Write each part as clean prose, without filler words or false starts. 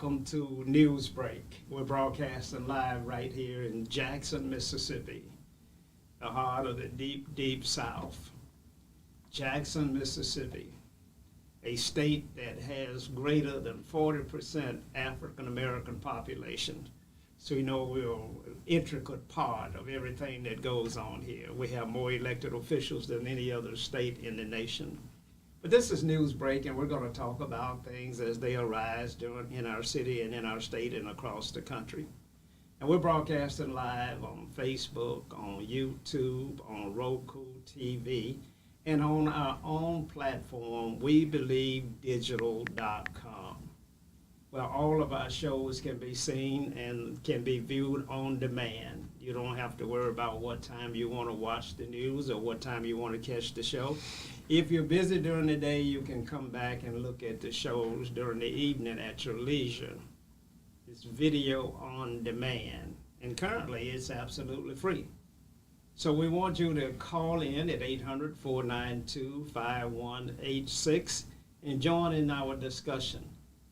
welcome to Newsbreak. We're broadcasting live right here in Jackson, Mississippi, the heart of the deep, deep South. Jackson, Mississippi, a state that has greater than 40% African American population. So you know we're an intricate part of everything that goes on here. We have more elected officials than any other state in the nation. But this is Newsbreak, and we're going to talk about things as they arise in our city and in our state and across the country. And we're broadcasting live on Facebook, on YouTube, on Roku TV, and on our own platform, WeBelieveDigital.com, where all of our shows can be seen and can be viewed on demand. You don't have to worry about what time you want to watch the news or what time you want to catch the show. If you're busy during the day, you can come back and look at the shows during the evening at your leisure. It's video on demand, and currently it's absolutely free. So we want you to call in at 800-492-5186 and join in our discussion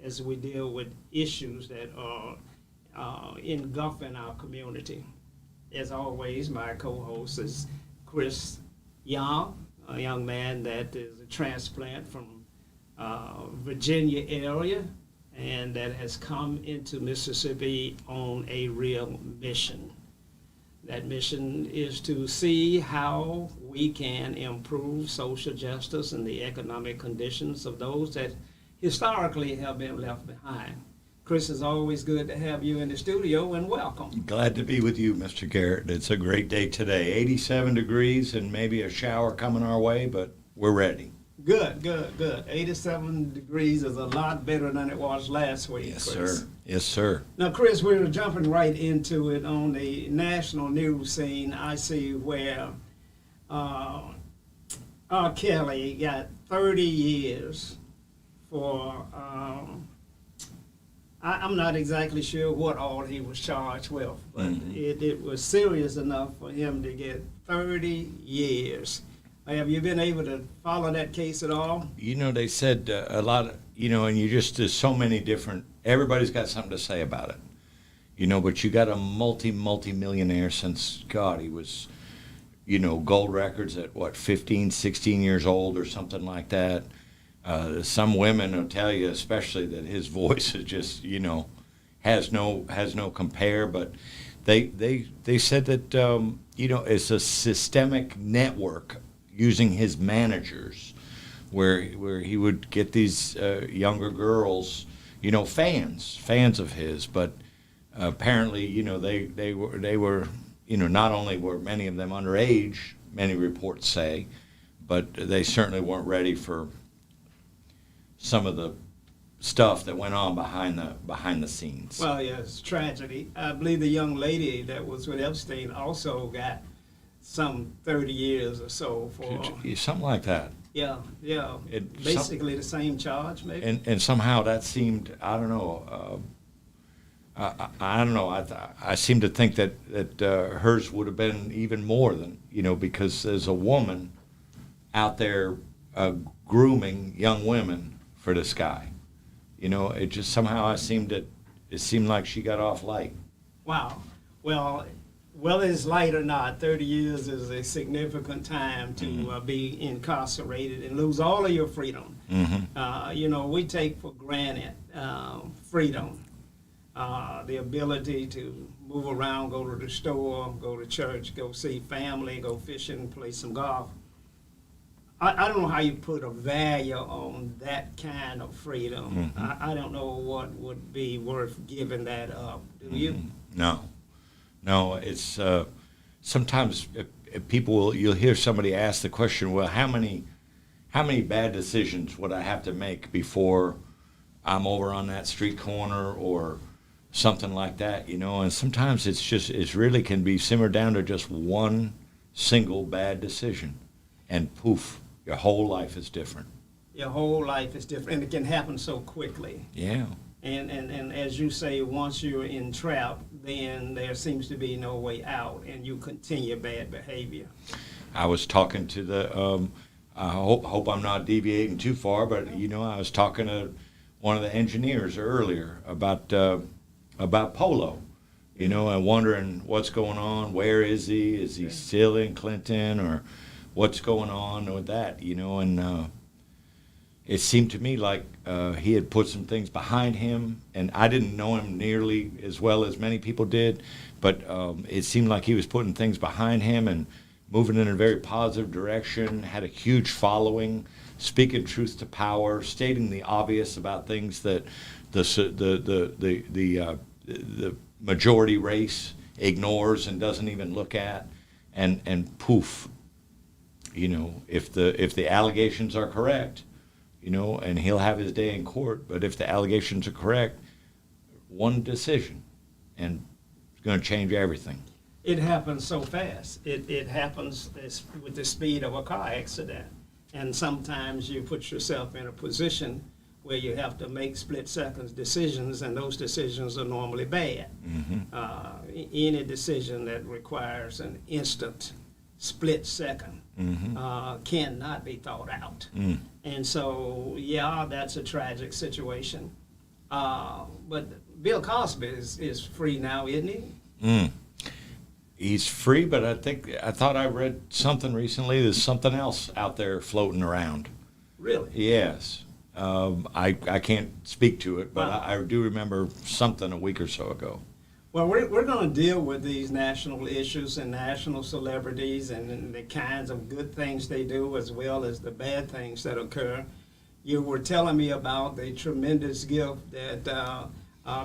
as we deal with issues that are engulfing our community. As always, my co-host is Chris Young, a young man that is a transplant from Virginia area and that has come into Mississippi on a real mission. That mission is to see how we can improve social justice and the economic conditions of those that historically have been left behind. Chris, it's always good to have you in the studio, and welcome. Glad to be with you, Mr. Garrett. It's a great day today. 87 degrees and maybe a shower coming our way, but we're ready. Good. 87 degrees is a lot better than it was last week, Yes, Chris. sir. Yes, sir. Now, Chris, we're jumping right into it on the national news scene. I see where R. Kelly got 30 years for... I'm not exactly sure what all he was charged with, but it was serious enough for him to get 30 years. Have you been able to follow that case at all? You know, they said a lot of, and there's so many different, everybody's got something to say about it. But you got a multi-millionaire since, God, he was, gold records at, 15, 16 years old or something like that. Some women will tell you, especially, that his voice is just, has no compare. But they said that it's a systemic network using his managers, where he would get these younger girls, fans of his. But apparently, they were not only were many of them underage, many reports say, but they certainly weren't ready for some of the stuff that went on behind the scenes. Well, yeah, it's tragedy. I believe the young lady that was with Epstein also got some 30 years or so for something like that. Yeah. Basically the same charge, maybe. And somehow that seemed, I don't know. I don't know. I seem to think that hers would have been even more than, because there's a woman out there grooming young women for this guy. It just somehow it seemed like she got off light. Wow. Well, whether it's light or not, 30 years is a significant time to be incarcerated and lose all of your freedom. We take for granted freedom, the ability to move around, go to the store, go to church, go see family, go fishing, play some golf. I don't know how you put a value on that kind of freedom. I don't know what would be worth giving that up. Do you? No. It's sometimes you'll hear somebody ask the question, well, how many bad decisions would I have to make before I'm over on that street corner or something like that, And sometimes it really can be simmered down to just one single bad decision, and poof. Your whole life is different. Your whole life is different, and it can happen so quickly. Yeah. And as you say, once you're entrapped, then there seems to be no way out, and you continue bad behavior. I was talking to I hope I'm not deviating too far, but I was talking to one of the engineers earlier about Polo, and wondering what's going on. Where is he? Is he still in Clinton, or what's going on with that? And it seemed to me like he had put some things behind him, and I didn't know him nearly as well as many people did, but it seemed like he was putting things behind him and moving in a very positive direction, had a huge following, speaking truth to power, stating the obvious about things that the majority race ignores and doesn't even look at, and poof, if the allegations are correct, and he'll have his day in court, but if the allegations are correct, one decision, and it's going to change everything. It happens so fast. It happens with the speed of a car accident. And sometimes you put yourself in a position where you have to make split-second decisions, and those decisions are normally bad. Mm-hmm. Any decision that requires an instant split-second cannot be thought out. Mm. And so, yeah, that's a tragic situation. But Bill Cosby is free now, isn't he? Mm. He's free, but I thought I read something recently. There's something else out there floating around. Really? Yes. I can't speak to it, but Wow. I do remember something a week or so ago. Well, we're going to deal with these national issues and national celebrities and the kinds of good things they do as well as the bad things that occur. You were telling me about the tremendous gift that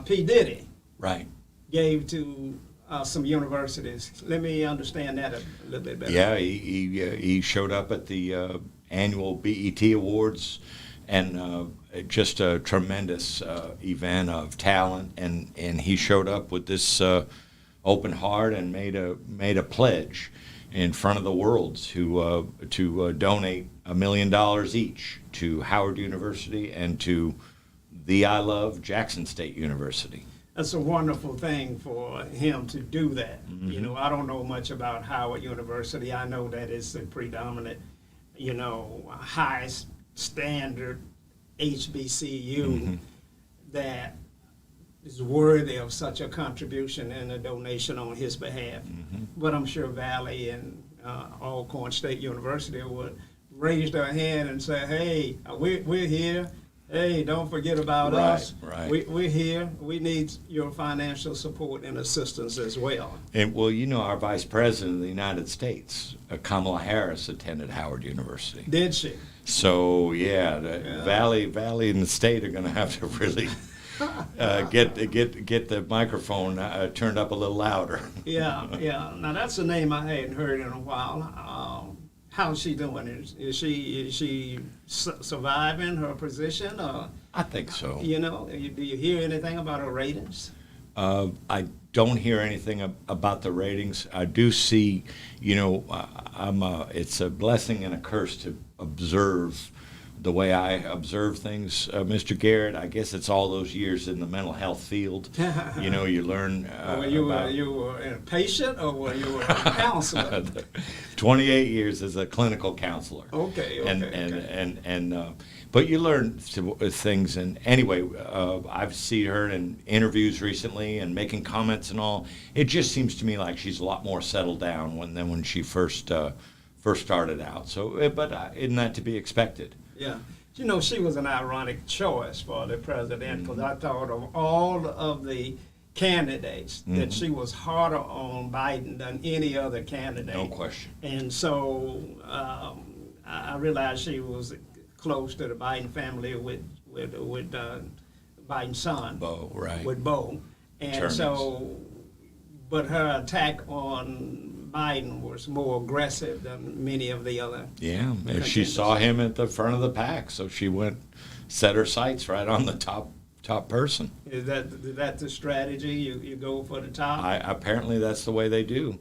P. Diddy Right. gave to some universities. Let me understand that a little bit better. Yeah, he showed up at the annual BET Awards, and just a tremendous event of talent, and he showed up with this open heart and made a pledge in front of the world to donate $1 million each to Howard University and to the I Love Jackson State University. That's a wonderful thing for him to do that. Mm-hmm. I don't know much about Howard University. I know that it's a predominant, high standard HBCU that is worthy of such a contribution and a donation on his behalf. But I'm sure Valley and Alcorn State University would raise their hand and say, hey, we're here. Hey, don't forget about us. Right. We're here. We need your financial support and assistance as well. And well, our Vice President of the United States, Kamala Harris, attended Howard University. Did she? So Valley and the state are going to have to really get the microphone turned up a little louder. Yeah. Now that's a name I hadn't heard in a while. How's she doing? Is she surviving her position? Or, I think so. do you hear anything about her ratings? I don't hear anything about the ratings. I do see, it's a blessing and a curse to observe the way I observe things, Mr. Garrett. I guess it's all those years in the mental health field. You learn Were you were a patient or were you a counselor? 28 years as a clinical counselor. Okay. But you learn things, and anyway, I've seen her in interviews recently and making comments and all. It just seems to me like she's a lot more settled down than when she first started out. So, but isn't that to be expected? Yeah. She was an ironic choice for the president because I thought of all of the candidates that she was harder on Biden than any other candidate. No question. And so I realized she was close to the Biden family with Biden's son. Bo, right. With Bo. And Terminus. so, but her attack on Biden was more aggressive than many of the other. Yeah, and she saw him at the front of the pack, so she set her sights right on the top person. Is that the strategy? You go for the top? Apparently that's the way they do.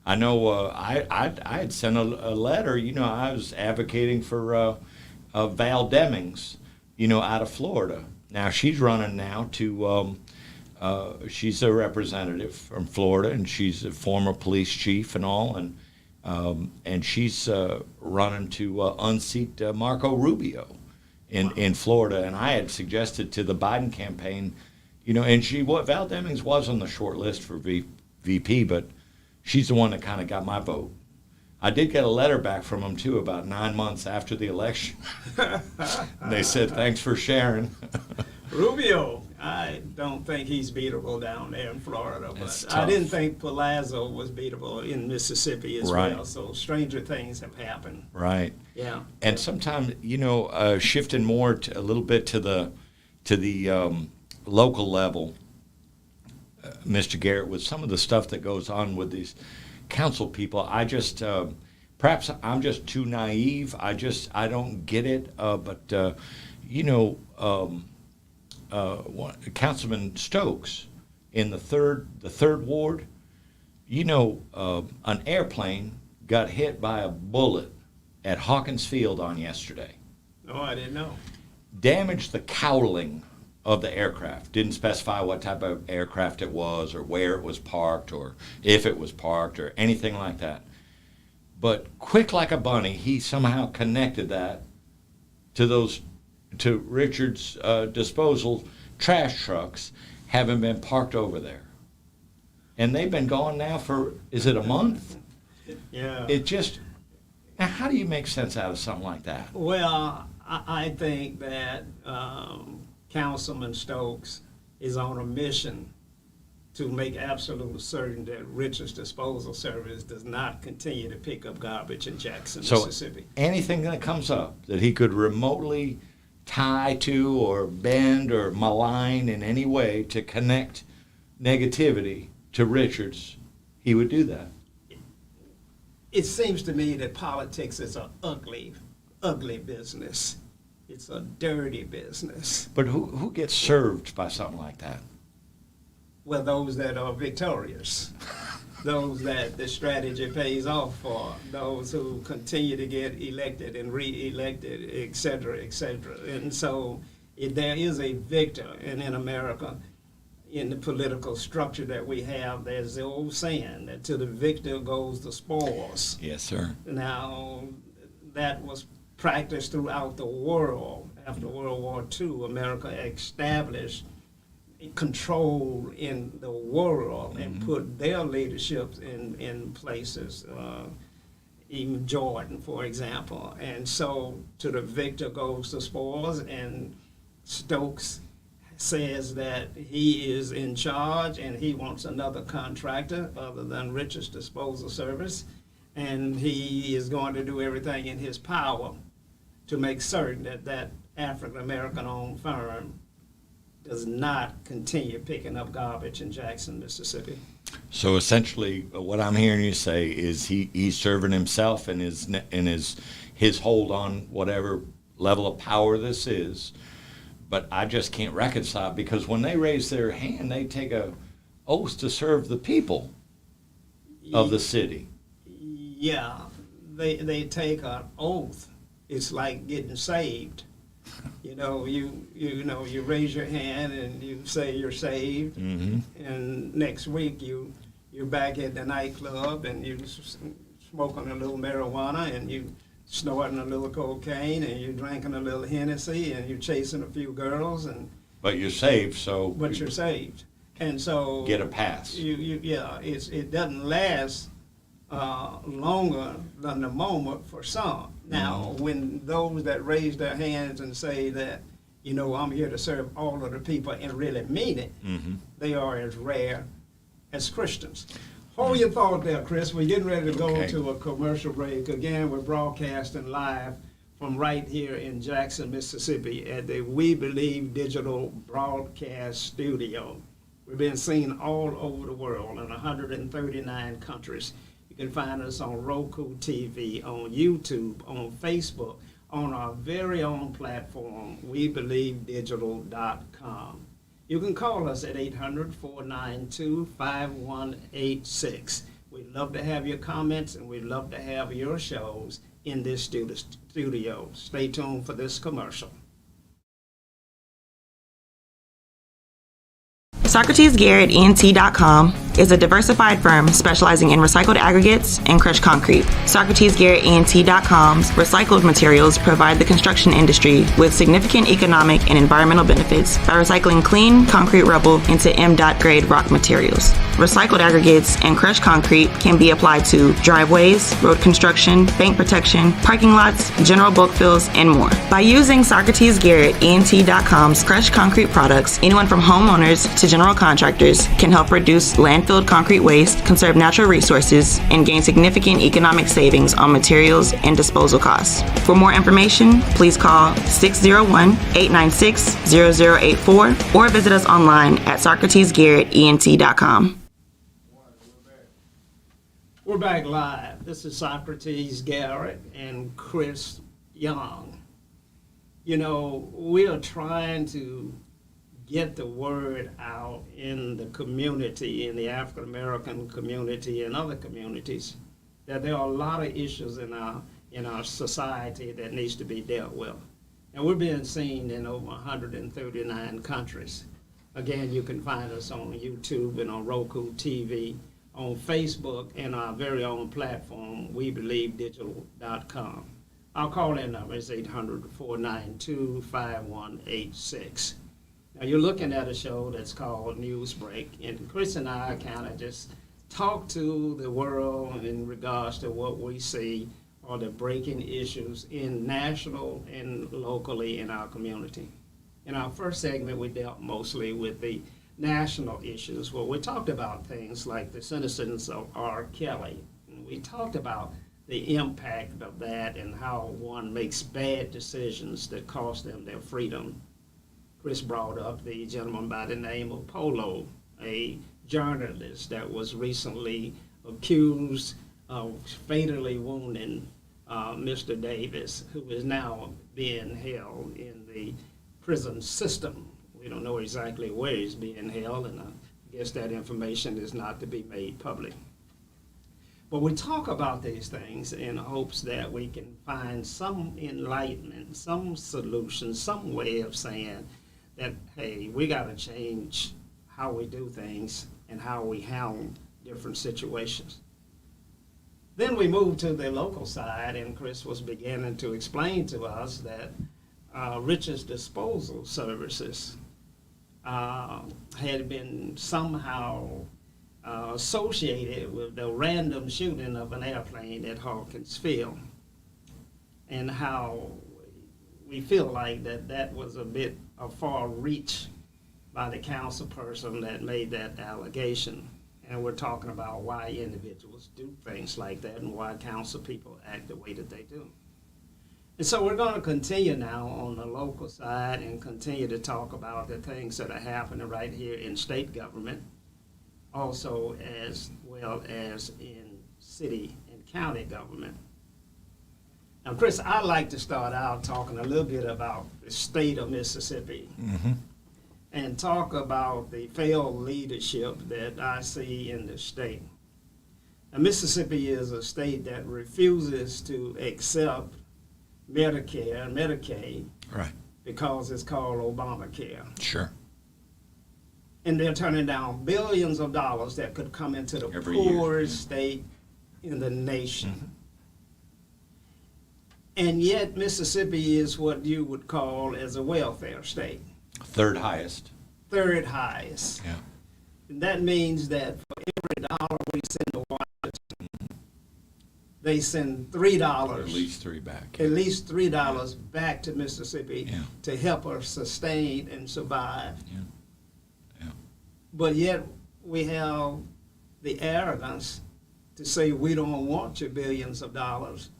I know I had sent a letter. I was advocating for Val Demings, out of Florida. Now she's running now to. She's a representative from Florida, and she's a former police chief and all, and she's running to unseat Marco Rubio in Florida, and I had suggested to the Biden campaign, and Val Demings was on the short list for VP, but she's the one that kind of got my vote. I did get a letter back from them, too, about 9 months after the election. They said, thanks for sharing. Rubio, I don't think he's beatable down there in Florida, but I didn't think Palazzo was beatable in Mississippi as well. So stranger things have happened. Right. Yeah. And sometimes, shifting more a little bit to the local level, Mr. Garrett, with some of the stuff that goes on with these council people, I just perhaps I'm just too naive. I don't get it. But Councilman Stokes in the third ward, an airplane got hit by a bullet at Hawkins Field on yesterday. Oh, I didn't know. Damaged the cowling of the aircraft. Didn't specify what type of aircraft it was or where it was parked or if it was parked or anything like that. But quick like a bunny, he somehow connected that to Richard's disposal trash trucks having been parked over there. And they've been gone now for, is it a month? Yeah. Now how do you make sense out of something like that? Well, I think that Councilman Stokes is on a mission to make absolutely certain that Richard's Disposal Service does not continue to pick up garbage in Jackson, Mississippi. Anything that comes up that he could remotely tie to or bend or malign in any way to connect negativity to Richard's, he would do that. It seems to me that politics is an ugly, ugly business. It's a dirty business. But who gets served by something like that? Well, those that are victorious, those that the strategy pays off for, those who continue to get elected and re-elected, et cetera, et cetera. And so there is a victor, and in America, in the political structure that we have, there's the old saying that to the victor goes the spoils. Yes, sir. Now, that was practiced throughout the world. After World War II, America established control in the world and put their leaderships in places, even Jordan, for example. And so to the victor goes the spoils, and Stokes says that he is in charge and he wants another contractor other than Richard's Disposal Service, and he is going to do everything in his power to make certain that that African-American owned firm does not continue picking up garbage in Jackson, Mississippi. So essentially, what I'm hearing you say is he's serving himself and his hold on whatever level of power this is. But I just can't reconcile, because when they raise their hand, they take a oath to serve the people of the city. Yeah, they take an oath. It's like getting saved. You raise your hand and you say you're saved, and next week you're back at the nightclub and you smoking a little marijuana and you snorting a little cocaine and you're drinking a little Hennessy and you're chasing a few girls But you're saved, so. But you're saved, and so get a pass. It doesn't last longer than the moment for some. Now, when those that raise their hands and say that, I'm here to serve all of the people and really mean it, they are as rare as Christians. Hold your thought there, Chris. We're getting ready to go to a commercial break. Again, we're broadcasting live from right here in Jackson, Mississippi at the We Believe Digital Broadcast Studio. We're being seen all over the world in 139 countries. You can find us on Roku TV, on YouTube, on Facebook, on our very own platform, WeBelieveDigital.com. You can call us at 800-492-5186. We'd love to have your comments, and we'd love to have your shows in this studio. Stay tuned for this commercial. Socrates Garrett, NT.com, is a diversified firm specializing in recycled aggregates and crushed concrete. Socrates Garrett ENT.com's recycled materials provide the construction industry with significant economic and environmental benefits by recycling clean concrete rubble into M.Dot grade rock materials. Recycled aggregates and crushed concrete can be applied to driveways, road construction, bank protection, parking lots, general bulk fills, and more. By using Socrates Garrett ENT.com's crushed concrete products, anyone from homeowners to general contractors can help reduce landfilled concrete waste, conserve natural resources, and gain significant economic savings on materials and disposal costs. For more information, please call 601-896-0084 or visit us online at SocratesGarrettENT.com. We're back live. This is Socrates Garrett and Chris Young. You know, we are trying to get the word out in the community, in the African American community and other communities, that there are a lot of issues in our society that needs to be dealt with. And we're being seen in over 139 countries. Again, you can find us on YouTube and on Roku TV, on Facebook, and our very own platform, WeBelieveDigital.com. Our call-in number is 800-492-5186. Now, you're looking at a show that's called Newsbreak, and Chris and I kind of just talk to the world in regards to what we see are the breaking issues in national and locally in our community. In our first segment, we dealt mostly with the national issues, where we talked about things like the sentencing of R. Kelly. And we talked about the impact of that and how one makes bad decisions that cost them their freedom. Chris brought up the gentleman by the name of Polo, a journalist that was recently accused of fatally wounding Mr. Davis, who is now being held in the prison system. We don't know exactly where he's being held, and I guess that information is not to be made public. But we talk about these things in hopes that we can find some enlightenment, some solution, some way of saying that, hey, we got to change how we do things and how we handle different situations. Then we moved to the local side, and Chris was beginning to explain to us that Rich's Disposal Services had been somehow associated with the random shooting of an airplane at Hawkins Field, and how we feel like that was a bit of far reach by the council person that made that allegation. And we're talking about why individuals do things like that and why council people act the way that they do. And so we're going to continue now on the local side and continue to talk about the things that are happening right here in state government, also as well as in city and county government. Now, Chris, I'd like to start out talking a little bit about the state of Mississippi and talk about the failed leadership that I see in the state. Now, Mississippi is a state that refuses to accept Medicare and Medicaid, right, because it's called Obamacare. Sure. And they're turning down billions of dollars that could come into the Every poorest state in the nation. And yet Mississippi is what you would call as a welfare state. Third highest. Third highest. Yeah. And that means that for every dollar we send to Washington, they send $3. At least three back. At least $3 back to Mississippi to help us sustain and survive. But yet we have the arrogance to say we don't want your billions of dollars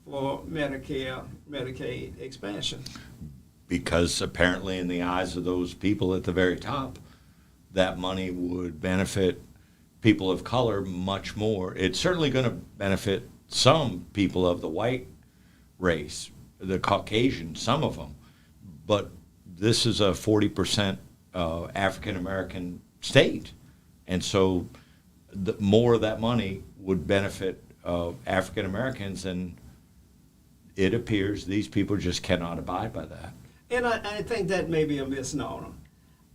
for Medicare, Medicaid expansion. Because apparently in the eyes of those people at the very top, that money would benefit people of color much more. It's certainly going to benefit some people of the white race, the Caucasian, some of them. But this is a 40% African-American state. And so more of that money would benefit African-Americans, and it appears these people just cannot abide by that. And I think that may be a misnomer.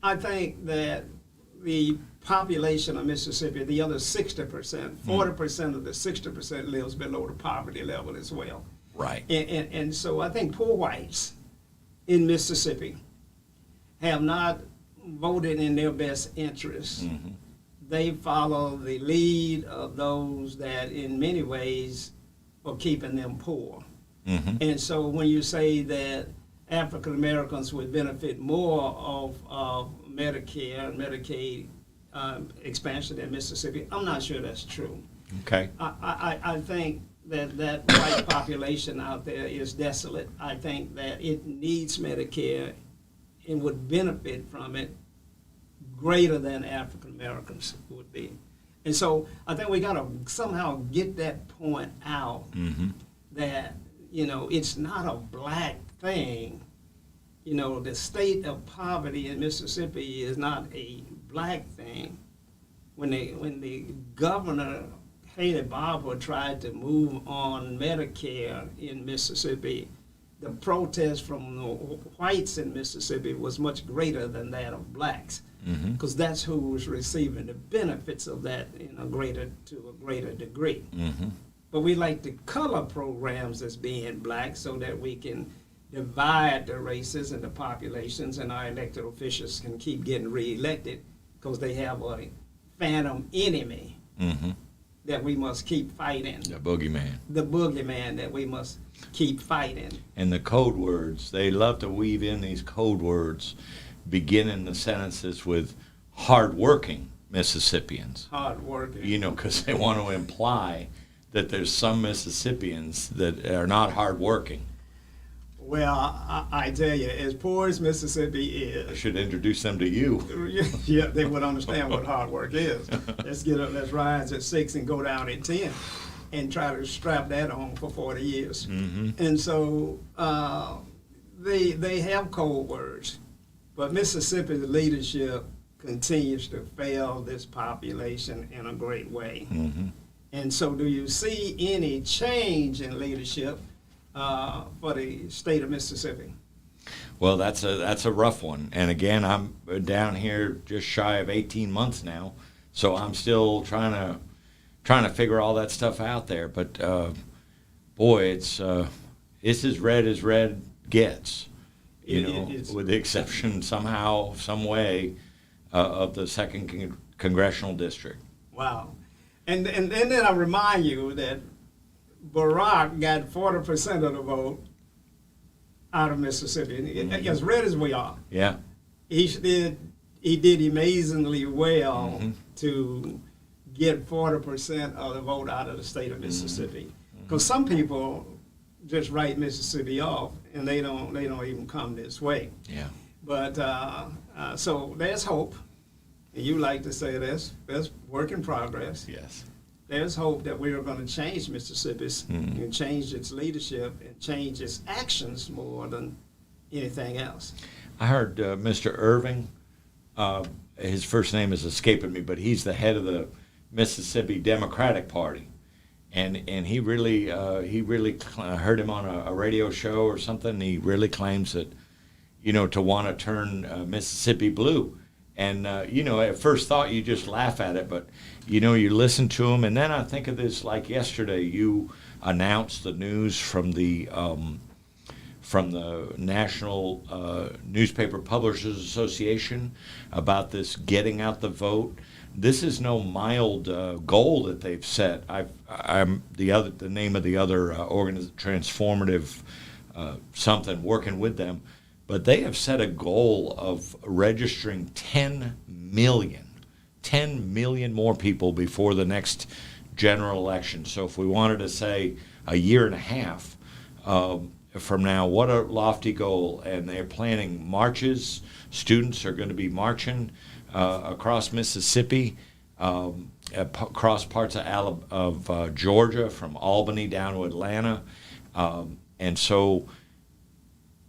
I think that the population of Mississippi, the other 60%, 40% of the 60% lives below the poverty level as well. Right. And so I think poor whites in Mississippi have not voted in their best interest. Mm-hmm. They follow the lead of those that in many ways are keeping them poor. Mm-hmm. And so when you say that African Americans would benefit more of Medicare and Medicaid expansion in Mississippi, I'm not sure that's true. Okay. I think that white population out there is desolate. I think that it needs Medicare and would benefit from it greater than African Americans would be. And so I think we got to somehow get that point out Mm-hmm. that, it's not a black thing. The state of poverty in Mississippi is not a black thing. When the governor, Haley Barbour, tried to move on Medicare in Mississippi, the protest from the whites in Mississippi was much greater than that of blacks, because that's who was receiving the benefits of that to a greater degree. Mm-hmm. But we like to color programs as being black so that we can divide the races and the populations, and our elected officials can keep getting reelected because they have a phantom enemy Mm-hmm. that we must keep fighting. The boogeyman. The boogeyman that we must keep fighting. And the code words, they love to weave in these code words, beginning the sentences with hardworking Mississippians. Hard working. Because they want to imply that there's some Mississippians that are not hardworking. Well, I tell you, as poor as Mississippi I is, should introduce them to you. yeah, they would understand what hard work is. Let's get up, let's rise at 6 and go down at 10 and try to strap that on for 40 years. Mm-hmm. And so they have code words, but Mississippi's leadership continues to fail this population in a great way. Mm-hmm. And so do you see any change in leadership for the state of Mississippi? Well, that's a rough one. And again, I'm down here just shy of 18 months now, so I'm still trying to figure all that stuff out there. But boy, it's as red gets. With the exception somehow, some way, of the second congressional district. Wow. And then I remind you that Barack got 40% of the vote out of Mississippi. As red as we are, Yeah. he did amazingly well to get 40% of the vote out of the state of Mississippi. Because some people just write Mississippi off, and they don't even come this way. Yeah. But so there's hope. And you like to say there's work in progress. Yes. There's hope that we are going to change Mississippi's and change its leadership and change its actions more than anything else. I heard Mr. Irving, his first name is escaping me, but he's the head of the Mississippi Democratic Party. And he really heard him on a radio show or something. He really claims that, to want to turn Mississippi blue. And, at first thought you just laugh at it, but, you listen to him. And then I think of this like yesterday. You announced the news from the National Newspaper Publishers Association about this getting out the vote. This is no mild goal that they've set. I'm the name of the other transformative something working with them. But they have set a goal of registering 10 million more people before the next general election. So if we wanted to say a year and a half from now, what a lofty goal. And they're planning marches. Students are going to be marching across Mississippi, across parts of Georgia, from Albany down to Atlanta. And so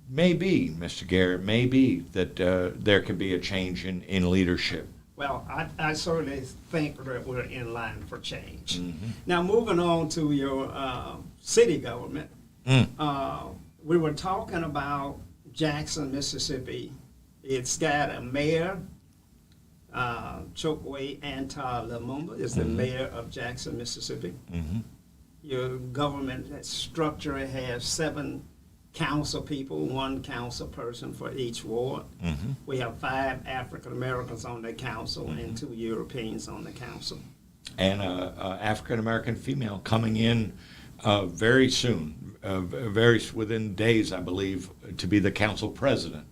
maybe, Mr. Garrett, maybe that there could be a change in leadership. Well, I certainly think that we're in line for change. Now, moving on to your city government, we were talking about Jackson, Mississippi. It's got a mayor, Chokwe Antar Lumumba is the mayor of Jackson, Mississippi. Mm-hmm. Your government structure has 7 council people, 1 council person for each ward. Mm-hmm. We have 5 African Americans on the council and 2 Europeans on the council. And a African American female coming in very soon, within days, I believe, to be the council president.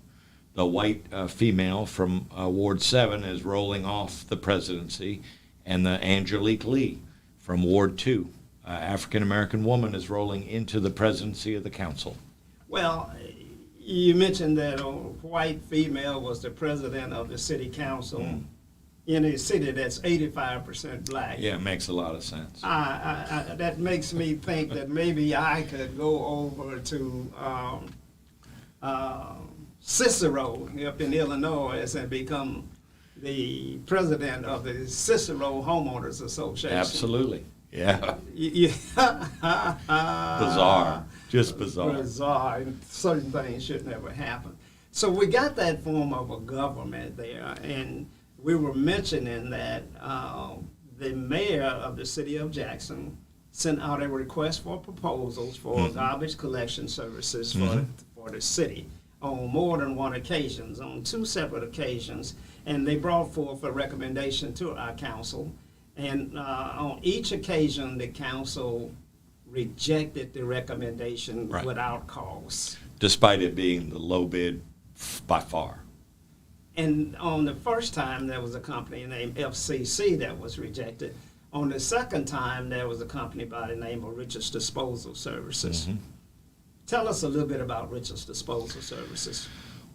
The white female from Ward 7 is rolling off the presidency, and the Angelique Lee from Ward 2, African American woman, is rolling into the presidency of the council. Well, you mentioned that a white female was the president of the city council in a city that's 85% black. Yeah, it makes a lot of sense. That makes me think that maybe I could go over to Cicero up in Illinois and become the president of the Cicero Homeowners Association. Absolutely. Yeah. Bizarre. Bizarre. Just bizarre. Bizarre. And certain things should never happen. So we got that form of a government there, and we were mentioning that the mayor of the city of Jackson sent out a request for proposals for garbage collection services for the city on more than one occasions, on 2 separate occasions, and they brought forth a recommendation to our council. And on each occasion, the council rejected the recommendation without cause. Despite it being the low bid by far. And on the first time, there was a company named FCC that was rejected. On the second time, there was a company by the name of Richards Disposal Services. Tell us a little bit about Richards Disposal Services.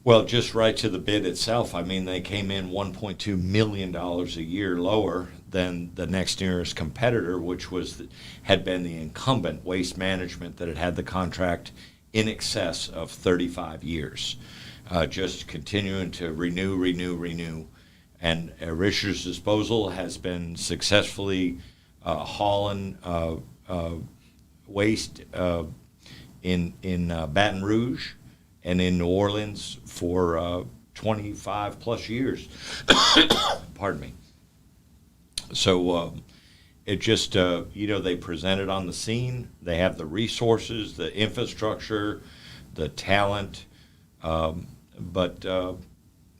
Well, just right to the bid itself, I mean, they came in $1.2 million a year lower than the next nearest competitor, which had been the incumbent Waste Management that had the contract in excess of 35 years. Just continuing to renew. And Richards Disposal has been successfully hauling waste in Baton Rouge and in New Orleans for 25 plus years. Pardon me. So it just, they present it on the scene. They have the resources, the infrastructure, the talent, but no,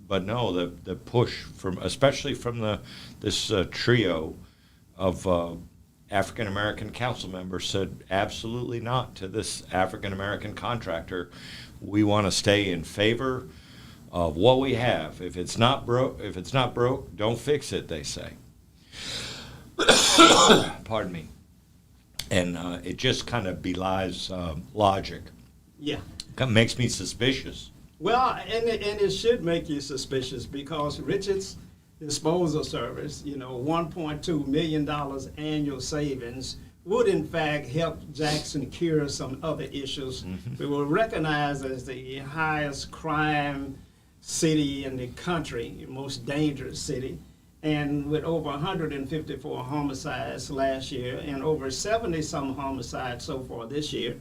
the push especially from this trio of African American council members said absolutely not to this African American contractor. We want to stay in favor of what we have. If it's not broke, don't fix it, they say. Pardon me. And it just kind of belies logic. Yeah. It makes me suspicious. Well, and it should make you suspicious because Richards Disposal Service, $1.2 million annual savings would in fact help Jackson cure some other issues. We were recognized as the highest crime city in the country, most dangerous city, and with over 154 homicides last year and over 70-some homicides so far this year.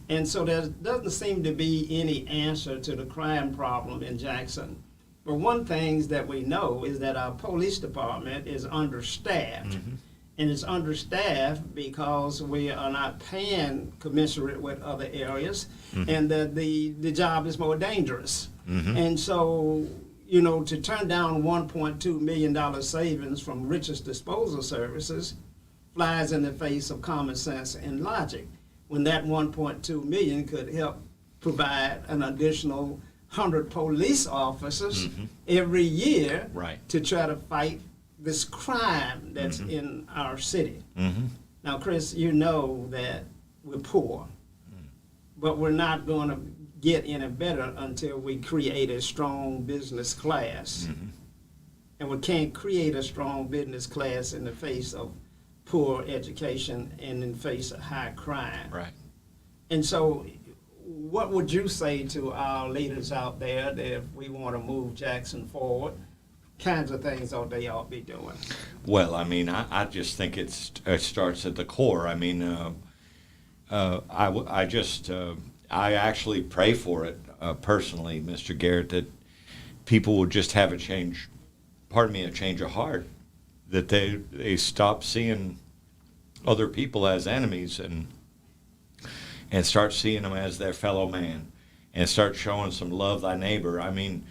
And so there doesn't seem to be any answer to the crime problem in Jackson. But one thing that we know is that our police department is understaffed. And it's understaffed because we are not paying commensurate with other areas, and that the job is more dangerous. And so, to turn down $1.2 million savings from Richards Disposal Services flies in the face of common sense and logic, when that $1.2 million could help provide an additional 100 police officers every year to try to fight this crime that's in our city. Now, Chris, you know that we're poor, but we're not going to get any better until we create a strong business class. And we can't create a strong business class in the face of poor education and in the face of high crime. And so what would you say to our leaders out there that if we want to move Jackson forward, kinds of things that they ought to be doing? Well, I mean, I just think it starts at the core. I mean, I actually pray for it personally, Mr. Garrett, that people will just have a change pardon me, a change of heart, that they stop seeing other people as enemies and start seeing them as their fellow man, and start showing some love thy neighbor. I mean,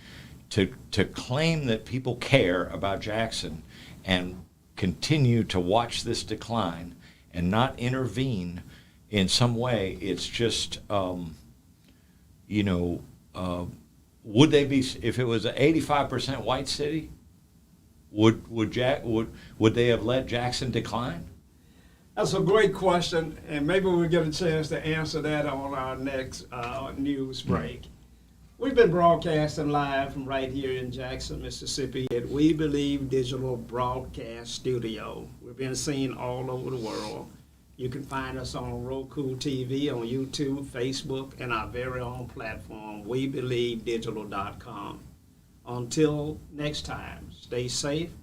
to claim that people care about Jackson and continue to watch this decline and not intervene in some way, it's just, would they be, if it was an 85% white city, would they have let Jackson decline? That's a great question, and maybe we'll get a chance to answer that on our next news break. We've been broadcasting live from right here in Jackson, Mississippi at We Believe Digital Broadcast Studio. We're being seen all over the world. You can find us on Roku TV, on YouTube, Facebook, and our very own platform, WeBelieveDigital.com. Until next time, stay safe,